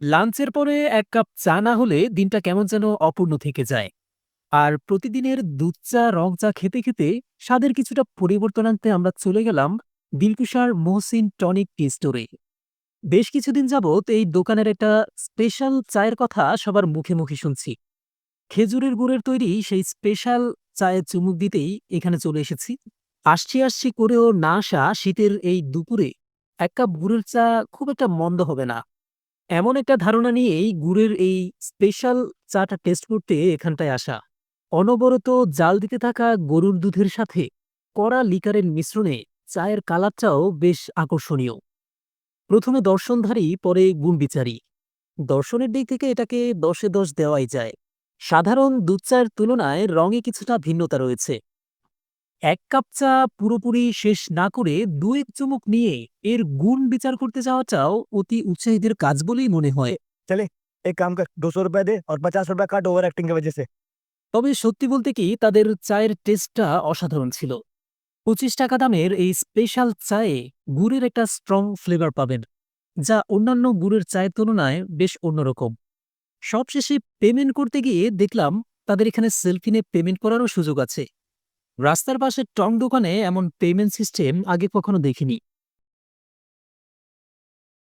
লাঞ্চের পরে এক কাপ চা না হলে দিনটা কেমন যেন অপূর্ণ থেকে যায়। আর প্রতিদিনের দুধ চা, রং চা খেতে খেতে স্বাদের কিছুটা পরিবর্তন আনতে আমরা চলে গেলাম দিলকুশার মহসিন টনিক টি স্টোরে। বেশ কিছুদিন যাবৎ এই দোকানের একটা স্পেশাল চায়ের কথা সবার মুখে মুখে শুনছি। খেজুরের গুড়ের তৈরি সেই স্পেশাল চায়ে চুমুক দিতেই এখানে চলে এসেছি। আসছি আসছি করেও না আসা শীতের এই দুপুরে এক কাপ গুড়ের চা খুব একটা মন্দ হবে না, এমন একটা ধারণা নিয়েই গুড়ের এই স্পেশাল চাটা টেস্ট করতে এখানটায় আসা। অনবরত জাল দিতে থাকা গরুর দুধের সাথে কড়া লিকারের মিশ্রণে চায়ের কালারটাও বেশ আকর্ষণীয়। প্রথমে দর্শনধারী, পরে গুণবিচারী। দর্শনের দিক থেকে এটাকে ১০-এ ১০ দেওয়াই যায়। সাধারণ দুধ চায়ের তুলনায় রঙে কিছুটা ভিন্নতা রয়েছে। এক কাপ চা পুরোপুরি শেষ না করে ২-১ চুমুক নিয়ে এর গুণ বিচার করতে যাওয়াটাও অতি উৎসাহীদের কাজ বলেই মনে হয়। चले एक काम कर, 200 रुपए दे और 50 रुपए काट ओवर एक्टिंग की वजह से। তবে সত্যি বলতে কি, তাদের চায়ের টেস্টটা অসাধারণ ছিল। ৳২৫ দামের এই স্পেশাল চায়ে গুড়ের একটা স্ট্রং ফ্লেভার পাবেন, যা অন্যান্য গুড়ের চায়ের তুলনায় বেশ অন্যরকম। সবশেষে পেমেন্ট করতে গিয়ে দেখলাম তাদের এখানে সেলফি নিয়ে পেমেন্ট করারও সুযোগ আছে। রাস্তার পাশে টং দোকানে এমন পেমেন্ট সিস্টেম আগে কখনো দেখিনি।